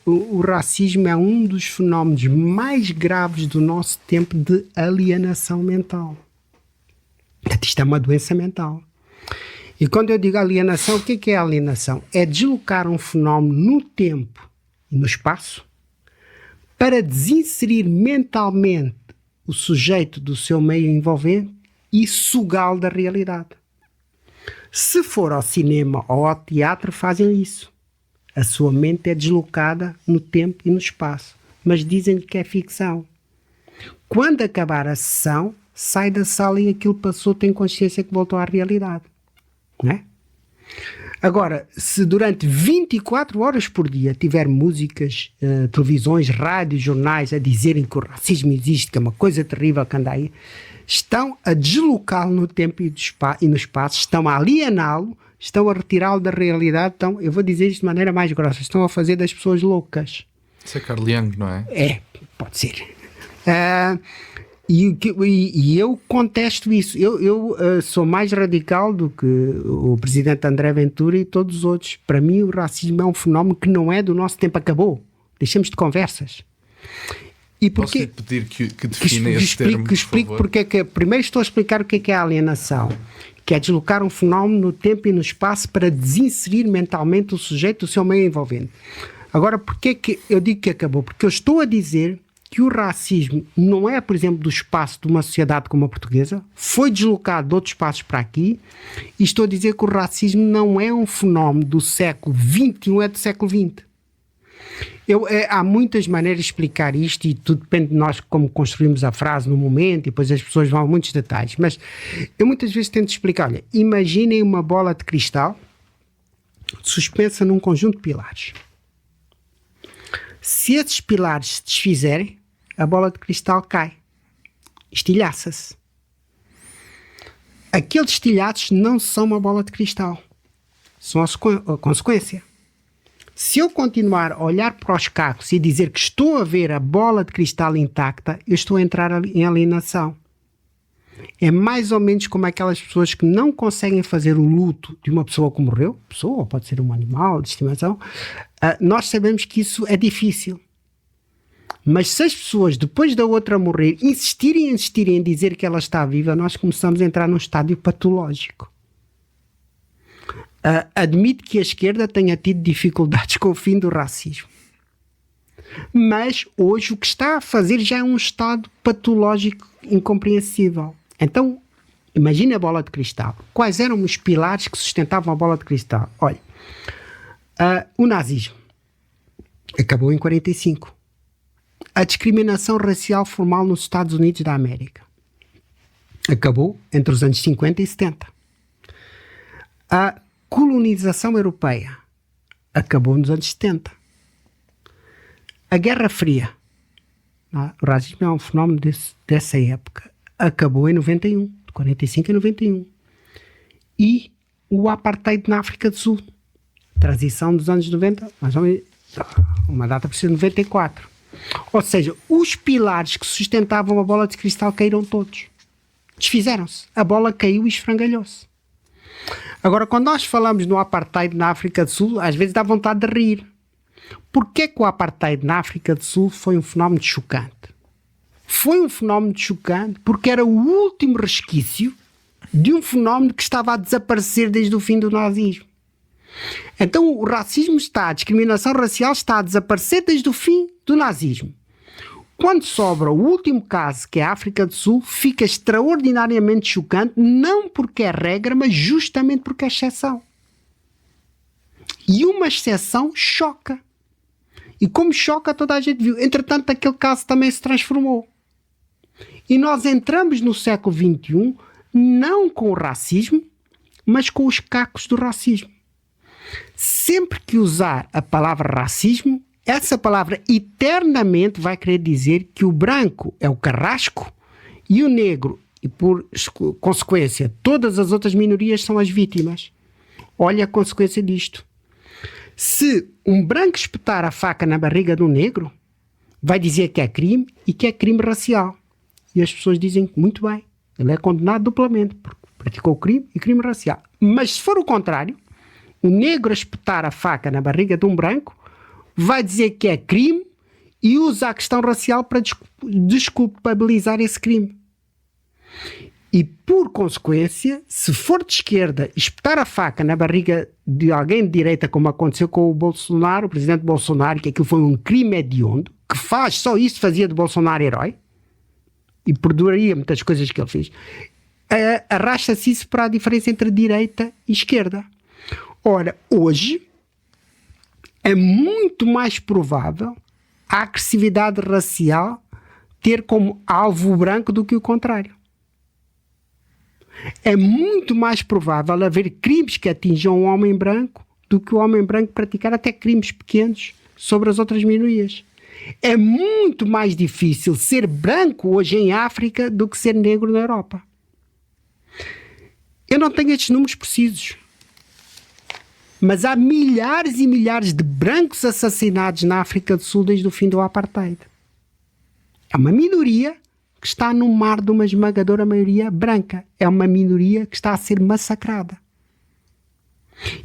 O racismo é um dos fenómenos mais graves do nosso tempo de alienação mental. Isto é uma doença mental. E quando eu digo alienação, o que é alienação? É deslocar um fenómeno no tempo e no espaço para desinserir mentalmente o sujeito do seu meio envolvente e sugá-lo da realidade. Se for ao cinema ou ao teatro, fazem isso. A sua mente é deslocada no tempo e no espaço, mas dizem que é ficção. Quando acabar a sessão, sai da sala e aquilo passou, tem consciência que voltou à realidade. Não é? Agora, se durante 24 horas por dia tiver músicas, televisões, rádios, jornais a dizerem que o racismo existe, que é uma coisa terrível que anda aí, estão a deslocá-lo no tempo e no espaço, estão a aliená-lo, estão a retirá-lo da realidade, estão, eu vou dizer isto de maneira mais grossa, estão a fazer das pessoas loucas. Isso é Carl Jung, não é? É, pode ser. E eu contesto isso. Eu sou mais radical do que o presidente André Ventura e todos os outros. Para mim, o racismo é um fenómeno que não é do nosso tempo. Acabou. Deixemos de conversas. E Posso lhe pedir que defina esse termo, que explique porque é que... Primeiro estou a explicar o que é a alienação. Que é deslocar um fenómeno no tempo e no espaço para desinserir mentalmente o sujeito do seu meio envolvente. Agora, porque é que eu digo que acabou? Porque eu estou a dizer que o racismo não é, por exemplo, do espaço de uma sociedade como a portuguesa, foi deslocado de outros espaços para aqui, e estou a dizer que o racismo não é um fenómeno do século XXI, é do século XX. Há muitas maneiras de explicar isto e tudo depende de nós como construímos a frase no momento e depois as pessoas vão a muitos detalhes, mas eu muitas vezes tento explicar, olha, imaginem uma bola de cristal suspensa num conjunto de pilares. Se esses pilares se desfizerem, a bola de cristal cai, estilhaça-se. Aqueles estilhaços não são uma bola de cristal, são a consequência. Se eu continuar a olhar para os cacos e dizer que estou a ver a bola de cristal intacta, eu estou a entrar em alienação. É mais ou menos como aquelas pessoas que não conseguem fazer o luto de uma pessoa que morreu, pessoa, pode ser um animal de estimação, nós sabemos que isso é difícil. Mas se as pessoas, depois da outra morrer, insistirem em dizer que ela está viva, nós começamos a entrar num estádio patológico. Admito que a esquerda tenha tido dificuldades com o fim do racismo. Mas hoje o que está a fazer já é um estado patológico incompreensível. Então, imagine a bola de cristal. Quais eram os pilares que sustentavam a bola de cristal? Olha, o nazismo acabou em 45. A discriminação racial formal nos Estados Unidos da América acabou entre os anos 50 e 70. A colonização europeia acabou nos anos 70. A Guerra Fria, o racismo é um fenómeno dessa época, acabou em 91, de 45 a 91. E o apartheid na África do Sul, transição dos anos 90, mais ou menos, uma data precisa de 94. Ou seja, os pilares que sustentavam a bola de cristal caíram todos. Desfizeram-se. A bola caiu e esfrangalhou-se. Agora, quando nós falamos no apartheid na África do Sul, às vezes dá vontade de rir. Porquê que o apartheid na África do Sul foi um fenómeno chocante? Foi um fenómeno chocante porque era o último resquício de um fenómeno que estava a desaparecer desde o fim do nazismo. Então o racismo a discriminação racial está a desaparecer desde o fim do nazismo. Quando sobra o último caso, que é a África do Sul, fica extraordinariamente chocante, não porque é regra, mas justamente porque é exceção. E uma exceção choca. E como choca, toda a gente viu. Entretanto, aquele caso também se transformou. E nós entramos no século XXI, não com o racismo, mas com os cacos do racismo. Sempre que usar a palavra racismo, essa palavra eternamente vai querer dizer que o branco é o carrasco e o negro, e por consequência, todas as outras minorias são as vítimas. Olha a consequência disto. Se um branco espetar a faca na barriga de um negro, vai dizer que é crime e que é crime racial. E as pessoas dizem, muito bem, ele é condenado duplamente, porque praticou crime e crime racial. Mas se for o contrário, o negro a espetar a faca na barriga de um branco, vai dizer que é crime e usa a questão racial para desculpabilizar esse crime. E, por consequência, se for de esquerda espetar a faca na barriga de alguém de direita, como aconteceu com o Bolsonaro, o presidente Bolsonaro, que aquilo foi um crime hediondo, que só isso fazia de Bolsonaro herói, e perduraria muitas coisas que ele fez, arrasta-se isso para a diferença entre direita e esquerda. Ora, hoje é muito mais provável a agressividade racial ter como alvo branco do que o contrário. É muito mais provável haver crimes que atinjam o homem branco do que o homem branco praticar até crimes pequenos sobre as outras minorias. É muito mais difícil ser branco hoje em África do que ser negro na Europa. Eu não tenho estes números precisos, mas há milhares e milhares de brancos assassinados na África do Sul desde o fim do apartheid. É uma minoria que está no mar de uma esmagadora maioria branca. É uma minoria que está a ser massacrada.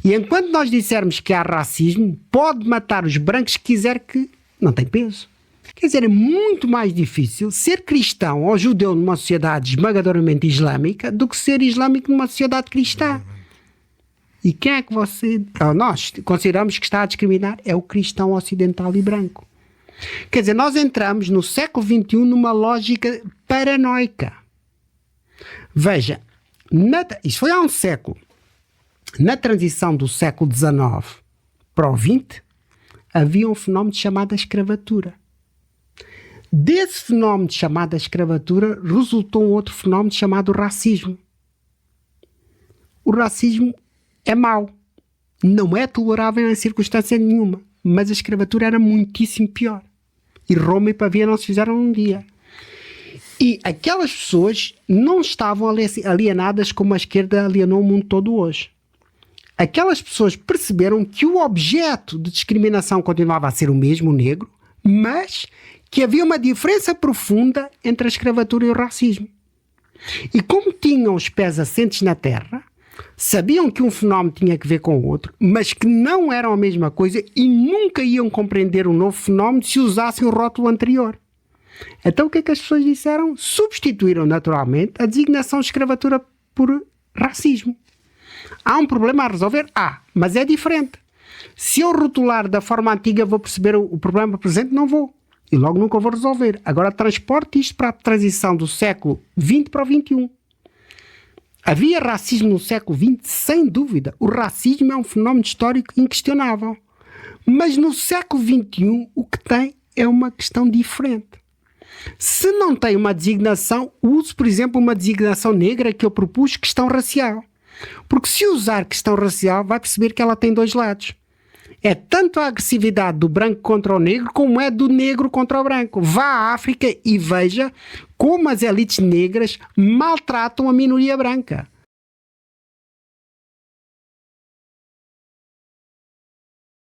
E enquanto nós dissermos que há racismo, pode matar os brancos que quiser, que não tem peso. Quer dizer, é muito mais difícil ser cristão ou judeu numa sociedade esmagadoramente islâmica do que ser islâmico numa sociedade cristã. E quem é que nós consideramos que está a discriminar? É o cristão ocidental e branco. Quer dizer, nós entramos no século XXI numa lógica paranoica. Veja, isso foi há um século. Na transição do século XIX para o XX, havia um fenómeno chamado escravatura. Desse fenómeno chamado escravatura resultou um outro fenómeno chamado racismo. O racismo é mau. Não é tolerável em circunstância nenhuma. Mas a escravatura era muitíssimo pior. E Roma e Pavia não se fizeram num dia. E aquelas pessoas não estavam alienadas como a esquerda alienou o mundo todo hoje. Aquelas pessoas perceberam que o objeto de discriminação continuava a ser o mesmo, o negro, mas que havia uma diferença profunda entre a escravatura e o racismo. E como tinham os pés assentes na terra, sabiam que um fenómeno tinha que ver com o outro, mas que não eram a mesma coisa e nunca iam compreender um novo fenómeno se usassem o rótulo anterior. Então o que é que as pessoas disseram? Substituíram naturalmente a designação de escravatura por racismo. Há um problema a resolver? Mas é diferente. Se eu rotular da forma antiga vou perceber o problema presente? Não vou. E logo nunca vou resolver. Agora transporte isto para a transição do século XX para o XXI. Havia racismo no século XX? Sem dúvida. O racismo é um fenómeno histórico inquestionável. Mas no século XXI o que tem é uma questão diferente. Se não tem uma designação, use, por exemplo, uma designação negra que eu propus, questão racial. Porque se usar questão racial, vai perceber que ela tem dois lados. É tanto a agressividade do branco contra o negro, como é do negro contra o branco. Vá à África e veja como as elites negras maltratam a minoria branca.